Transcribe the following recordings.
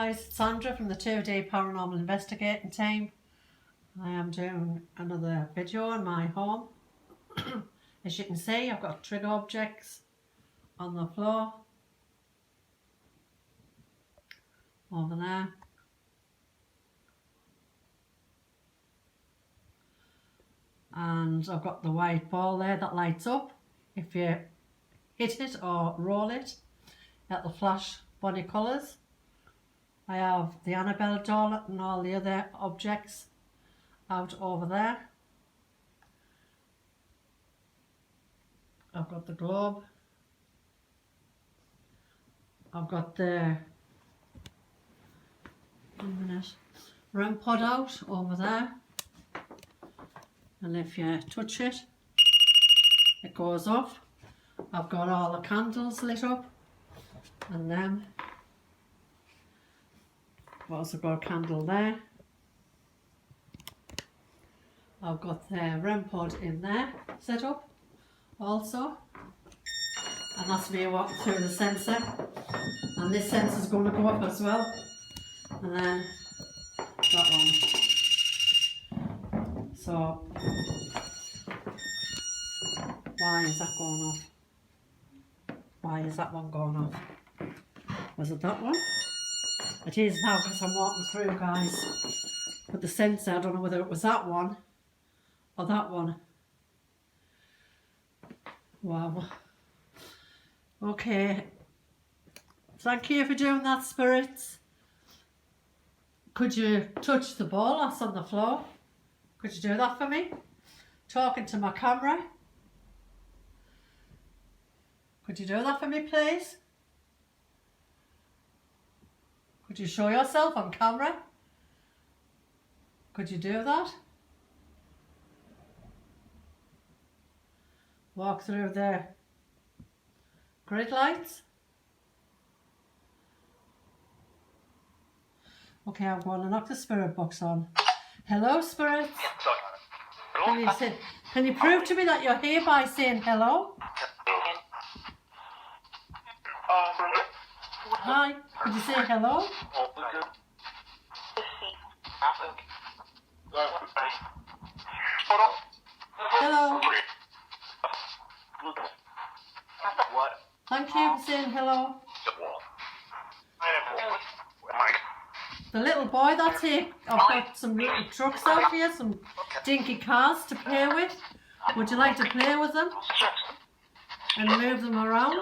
guys, it's Sandra from the 2D Paranormal Investigating Team. I am doing another video on my home. As you can see, I've got trigger objects on the floor. Over there. And I've got the white ball there that lights up. If you hit it or roll it, it'll flash body colours. I have the Annabelle doll and all the other objects out over there. I've got the globe. I've got the REM pod out over there. And if you touch it, it goes off. I've got all the candles lit up. And then I've also got a candle there. I've got the REM pod in there set up also. And that's me walking through the sensor. And this sensor's going to go up as well. And then that one. So, why is that going off? Why is that one going off? Was it that one? It is now because I'm walking through, guys. But the sensor, I don't know whether it was that one or that one. Wow. Okay. Thank you for doing that, spirits. Could you touch the ball that's on the floor? Could you do that for me? Talking to my camera. Could you do that for me, please? Could you show yourself on camera? Could you do that? Walk through the grid lights. Okay, I'm going to knock the spirit box on. Hello, spirits. Can you prove to me that you're here by saying hello? Hi, could you say hello? Hello. Thank you for saying hello. The little boy that's here, I've got some little trucks out here, some dinky cars to play with. Would you like to play with them? And move them around?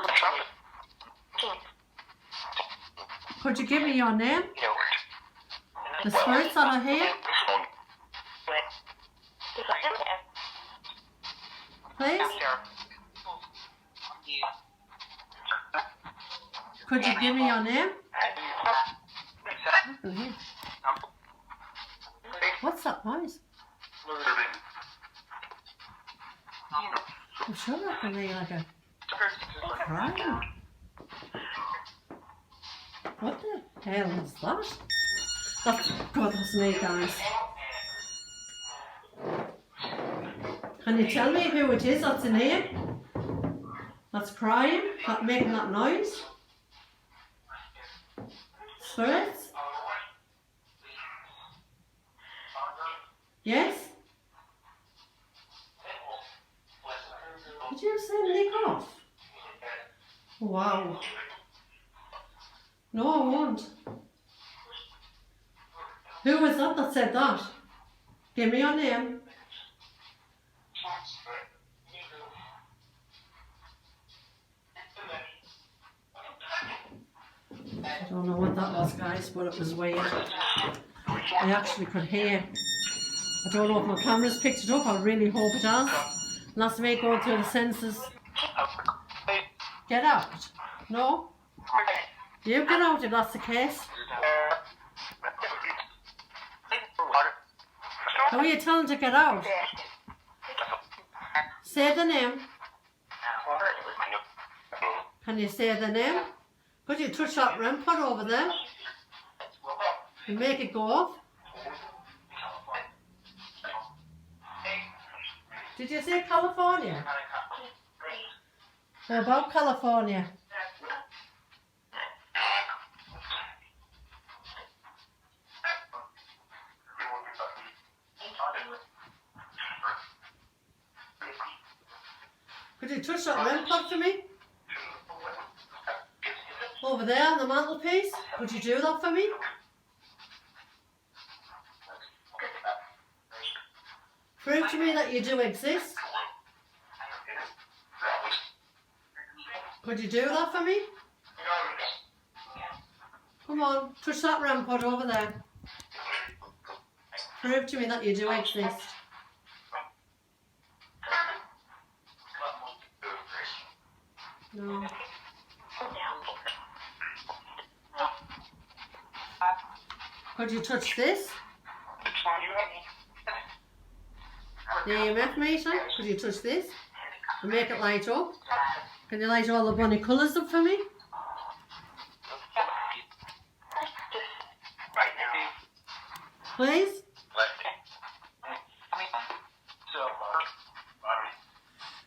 Could you give me your name? The spirits that are here? Please? Could you give me your name? What's that noise? I'm sure that can be like a crying. What the hell is that? God, that's me, guys. Can you tell me who it is that's in here? That's crying, that's making that noise? Spirits? Yes? Did you say lick off? Wow. No, I won't. Who was that said that? Give me your name. I don't know what that was, guys, but it was weird. I actually could hear. I don't know if my camera's picked it up. I really hope it has. And that's me going through the sensors. Get out. No? You get out if that's the case. Who are you telling to get out? Say the name. Can you say the name? Could you touch that REM pod over there? And make it go off? Did you say California? What about California? Could you touch that REM pod for me? Over there on the mantelpiece. Could you do that for me? Prove to me that you do exist. Could you do that for me? Come on, touch that REM pod over there. Prove to me that you do exist. No. Could you touch this? The EMF meter? Could you touch this? And make it light up? Can you light all the bunny colours up for me? Please?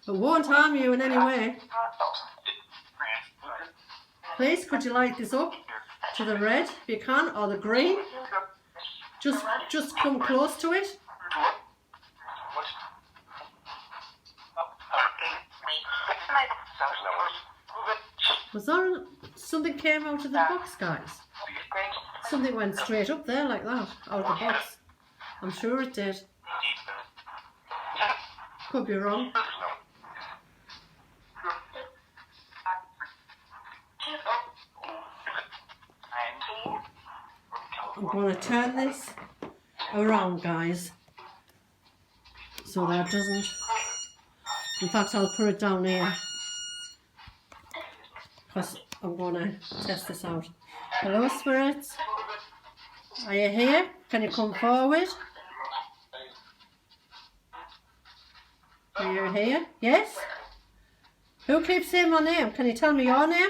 It won't harm you in any way. Please, could you light this up to the red if you can, or the green? Just come close to it. Was there something came out of the box, guys? Something went straight up there like that, out of the box. I'm sure it did. Could be wrong. I'm going to turn this around, guys, so that it doesn't. In fact, I'll put it down here because I'm going to test this out. Hello, spirits. Are you here? Can you come forward? Are you here? Yes? Who keeps saying my name? Can you tell me your name?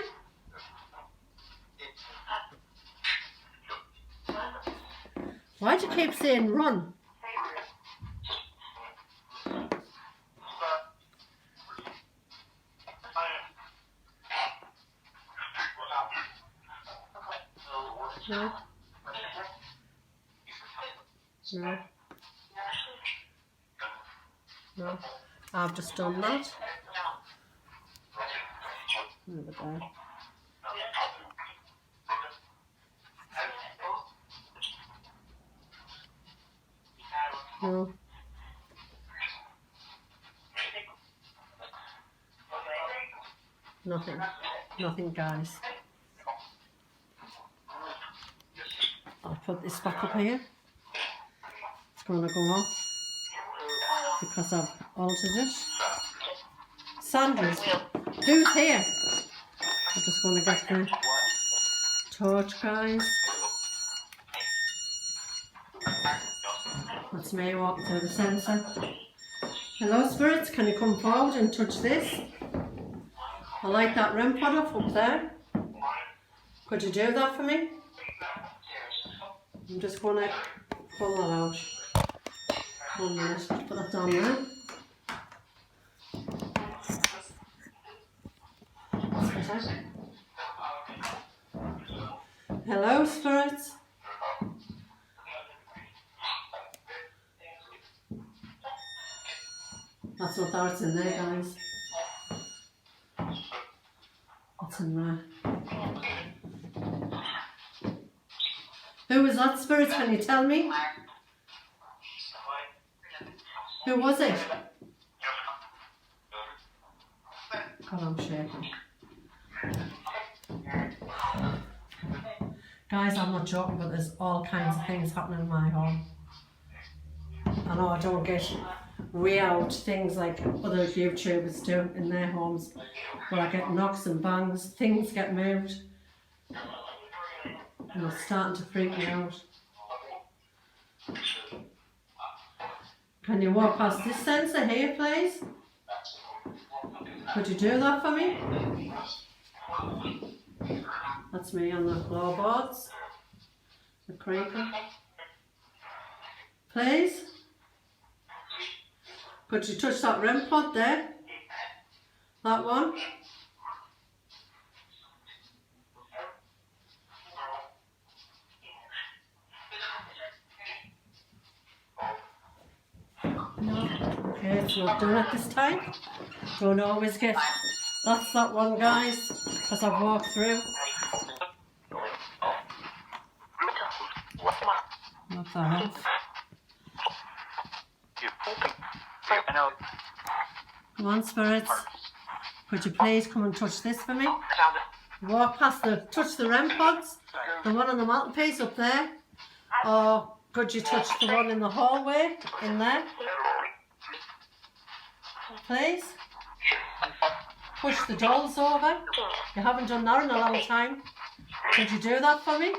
Why do you keep saying run? No. No. No. I've just done that. Over there. No. Nothing. Nothing, guys. I'll put this back up here. It's going to go on because I've altered it. Sanders, who's here? I'm just going to get the torch, guys. That's me walking through the sensor. Hello, spirits, can you come forward and touch this? I like that REM pod up there. Could you do that for me? I'm just going to pull that out. 1 minute, put that down there. That's better. Hello, spirits. That's what that's in there, guys. What's in there? Who was that, spirits? Can you tell me? Who was it? God, I'm shaking. Guys, I'm not joking, but there's all kinds of things happening in my home. I know I don't get weird things like other YouTubers do in their homes, but I get knocks and bangs, things get moved, and it's starting to freak me out. Can you walk past this sensor here, please? Could you do that for me? That's me on the floorboards, the creaking. Please? Could you touch that REM pod there? That one? No? Okay, it's not doing it this time. Don't always get. That's that one, guys, as I've walked through. Not that else. Come on, spirits. Could you please come and touch this for me? Walk past touch the REM pods, the one on the mantelpiece up there. Or could you touch the one in the hallway, in there? Please? Push the dolls over. You haven't done that in a long time. Could you do that for me?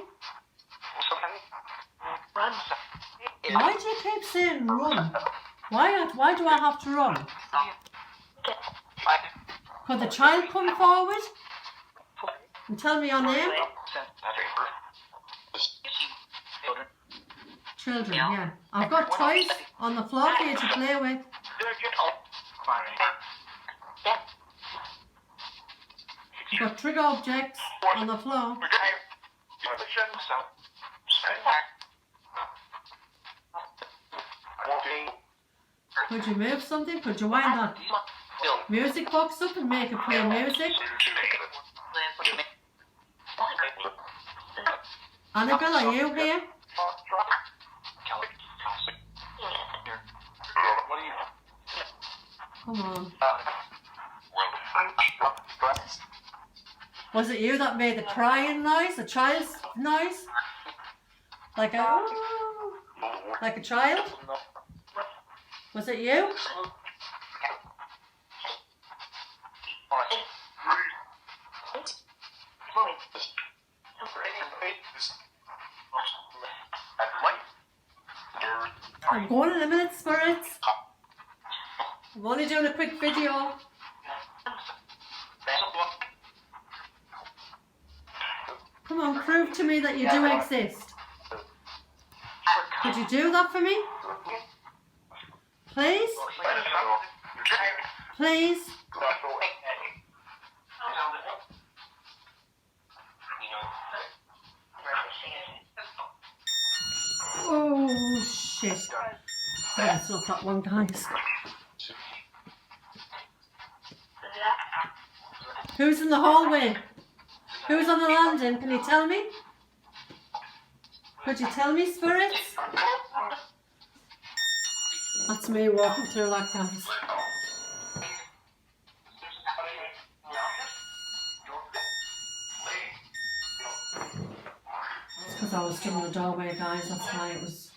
Why do you keep saying run? Why do I have to run? Could the child come forward and tell me your name? Children, yeah. I've got toys on the floor for you to play with. I've got trigger objects on the floor. Could you move something? Could you wind that music box up and make it play music? Annabelle, are you here? Come on. Was it you that made the crying noise, the child's noise? Like a child? Was it you? I'm going in a minute, spirits. I'm only doing a quick video. Come on, prove to me that you do exist. Could you do that for me? Please? Please? Oh, shit. Oh, it's not that one, guys. Who's in the hallway? Who's on the landing? Can you tell me? Could you tell me, spirits? That's me walking through like guys. It's because I was still in the doorway, guys. That's why it was.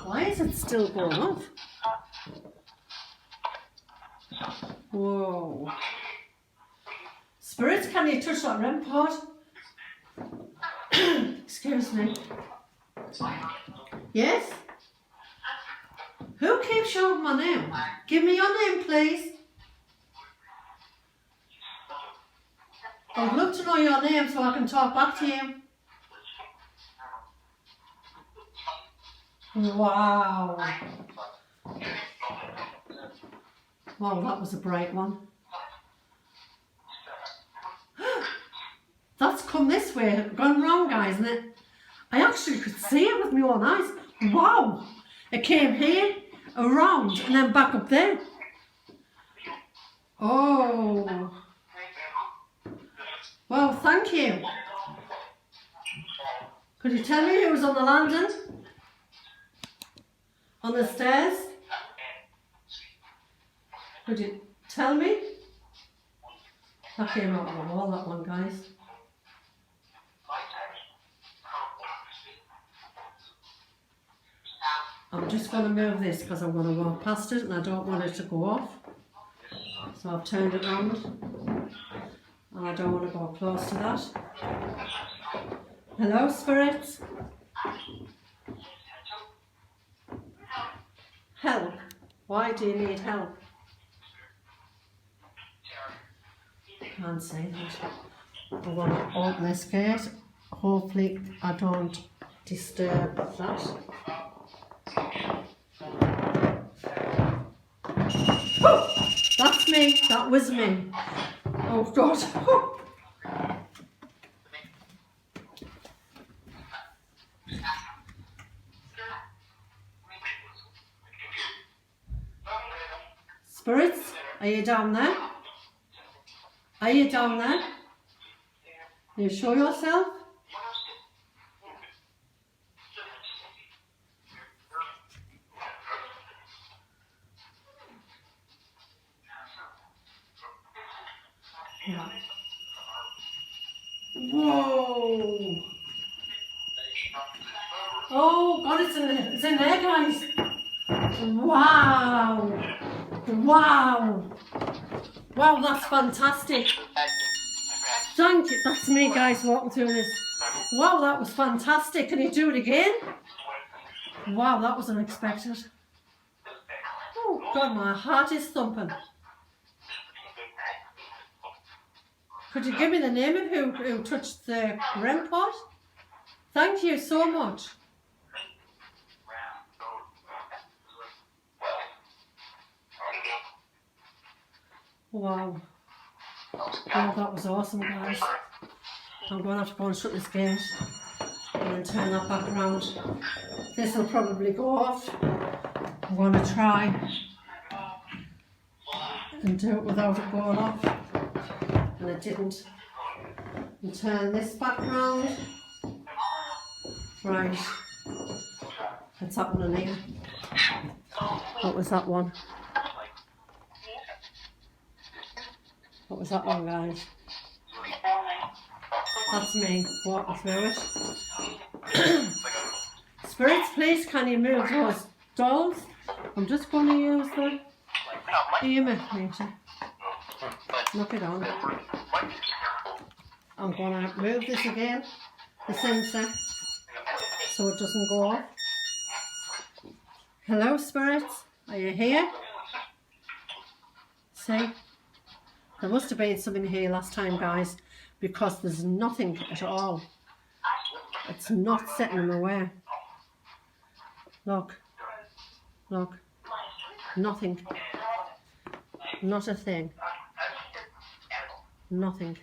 Why is it still going off? Whoa. Spirits, can you touch that REM pod? Excuse me. Yes? Who keeps shouting my name? Give me your name, please. I'd love to know your name so I can talk back to you. Wow. Wow, that was a bright one. That's come this way, gone wrong, guys, isn't it? I actually could see it with my own eyes. Wow! It came here, around, and then back up there. Oh. Well, thank you. Could you tell me who was on the landing? On the stairs? Could you tell me? That came out on the wall, that one, guys. I'm just going to move this because I'm going to walk past it and I don't want it to go off. So I've turned it round and I don't want to go close to that. Hello, spirits? Help. Why do you need help? Can't say that. I want to open this gate. Hopefully I don't disturb that. Oh, that's me. That was me. Oh God. Oh. Spirits, are you down there? Are you down there? You show yourself? Yeah. Whoa! Oh God, it's in there, guys. Wow! Wow! Wow, that's fantastic. Thank you. That's me, guys, walking through this. Wow, that was fantastic. Can you do it again? Wow, that was unexpected. Oh God, my heart is thumping. Could you give me the name of who touched the REM pod? Thank you so much. Wow. Wow, that was awesome, guys. I'm going to have to go and shut this gate and then turn that back around. This will probably go off. I'm going to try and do it without it going off. And it didn't. And turn this back round. Right. What's happening here? What was that one? What was that one, guys? That's me walking through it. Spirits, please, can you move those dolls? I'm just going to use the EMF meter. Look it on. I'm going to move this again, the sensor, so it doesn't go off. Hello, spirits, are you here? See? There must have been something here last time, guys, because there's nothing at all. It's not setting them away. Look. Look. Nothing. Not a thing. Nothing.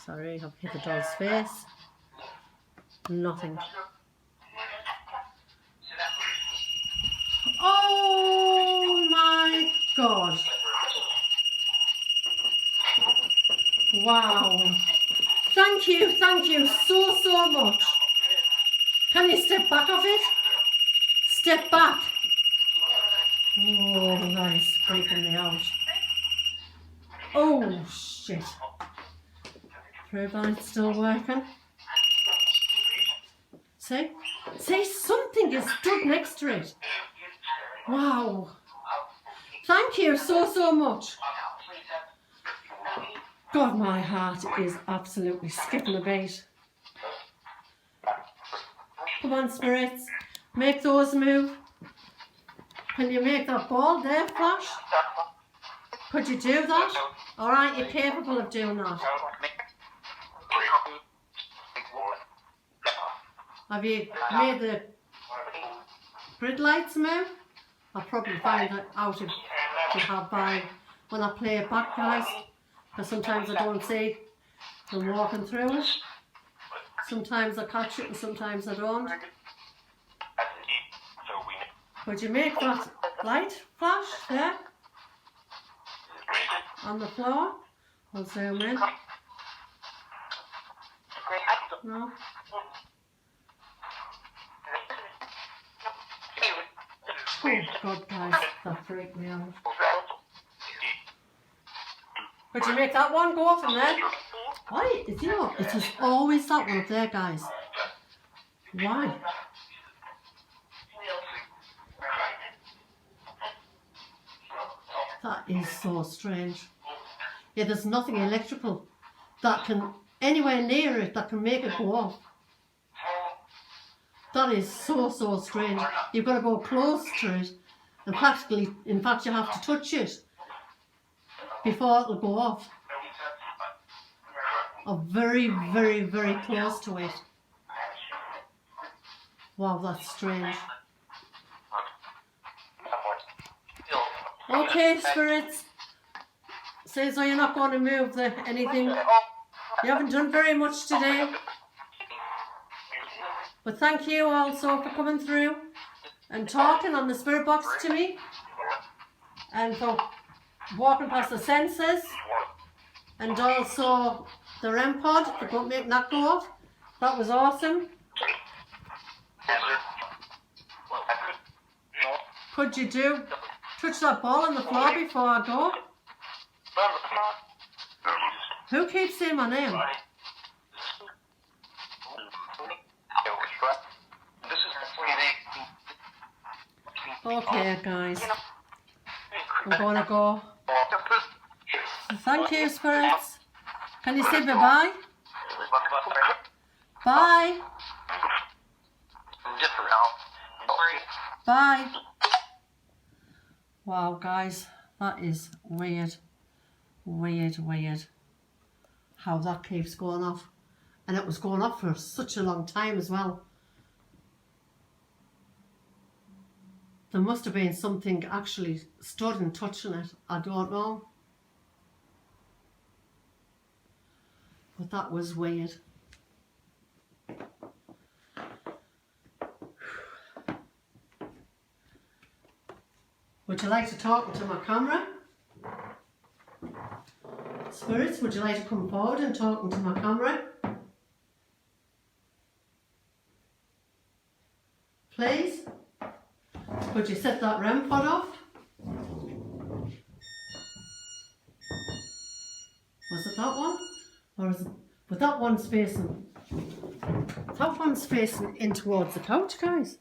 Sorry, I've hit the doll's face. Nothing. Oh my God. Wow. Thank you so much. Can you step back off it? Step back. Oh, nice, freaking me out. Oh, shit. Pray it's still working. See? See, something is stood next to it. Wow. Thank you so much. God, my heart is absolutely skipping a beat. Come on, spirits. Make those move. Can you make that ball there flash? Could you do that? Alright, you're capable of doing that. Have you made the grid lights move? I'll probably find that out if you have by when I play it back, guys. Because sometimes I don't see them walking through it. Sometimes I catch it and sometimes I don't. Would you make that light flash there? On the floor? I'll zoom in. No? Oh God, guys, that freaked me out. Would you make that one go off in there? Why? You know, it is always that one up there, guys. Why? That is so strange. Yeah, there's nothing electrical that can, anywhere near it, that can make it go off. That is so strange. You've got to go close to it and practically, in fact, you have to touch it before it'll go off. Or very close to it. Wow, that's strange. Okay, spirits. Says, you're not going to move anything. You haven't done very much today. But thank you also for coming through. and talking on the spirit box to me, and for walking past the sensors, and also the REM pod for making that go off. That was awesome. Could you touch that ball on the floor before I go? Who keeps saying my name? Okay, guys. I'm gonna go. Thank you, spirits. Can you say bye-bye? Bye. Bye. Wow, guys, that is weird. Weird. How that keeps going off. And it was going off for such a long time as well. There must have been something actually stood and touching it. I don't know. But that was weird. Would you like to talk to my camera? Spirits, would you like to come forward and talk into my camera? Please? Could you set that REM pod off? Was it that one? Or is it, but that one's facing in towards the couch, guys.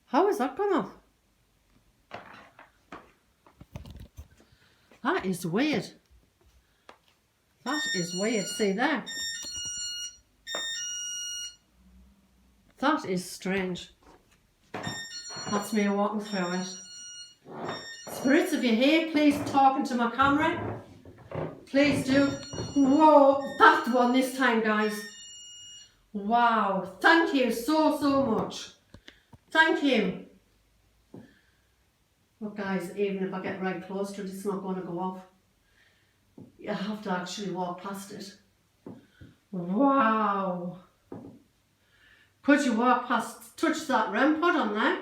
How is that gone off? That is weird. That is weird. See there? That is strange. That's me walking through it. Spirits, if you're here, please talk into my camera. Please do. Whoa, that one this time, guys. Wow, thank you so much. Thank you. But guys, even if I get right close to it, it's not going to go off. You have to actually walk past it. Wow. Could you walk past, touch that REM pod on there?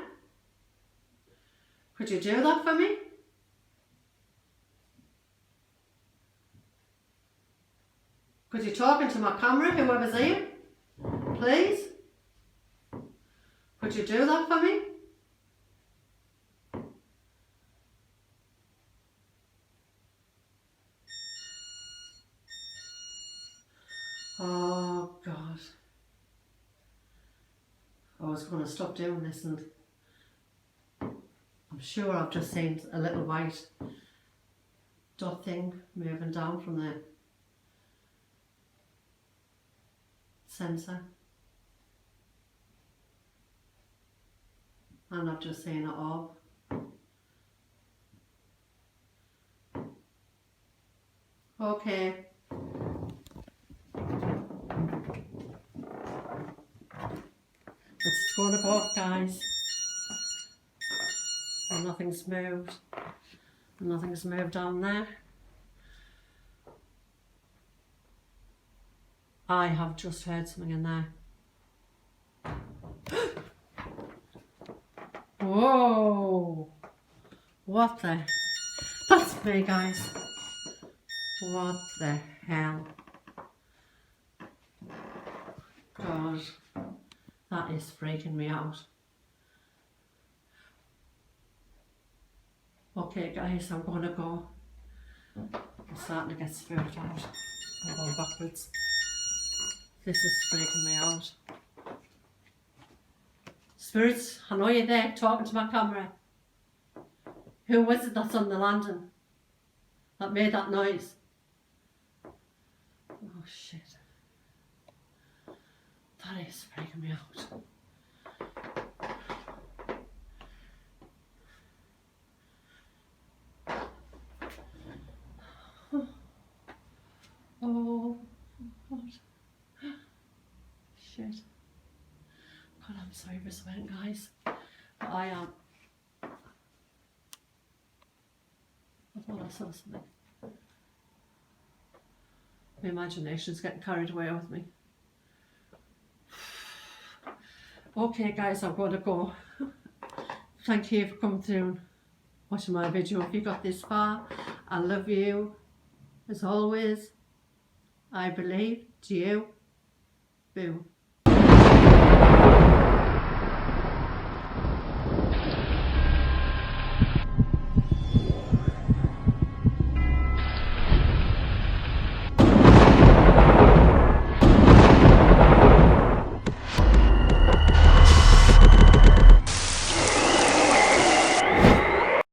Could you do that for me? Could you talk into my camera, whoever's here? Please? Could you do that for me? Oh God. I was going to stop doing this, and I'm sure I've just seen a little white dot thing moving down from the sensor, and I've just seen it all. Okay. It's going to go up, guys. And nothing's moved. Nothing's moved down there. I have just heard something in there. Whoa! What the? That's me, guys. What the hell? God, that is freaking me out. Okay, guys, I'm going to go. I'm starting to get spooked out. I'm going backwards. This is freaking me out. Spirits, I know you're there talking to my camera. Who was it that's on the landing that made that noise? Oh shit. That is freaking me out. Oh God. Shit. God, I'm sorry for sweating, guys. But I am. I thought I saw something. My imagination's getting carried away with me. Okay guys, I'm going to go. Thank you for coming through and watching my video. If you got this far, I love you. As always, I believe. To you. Boo.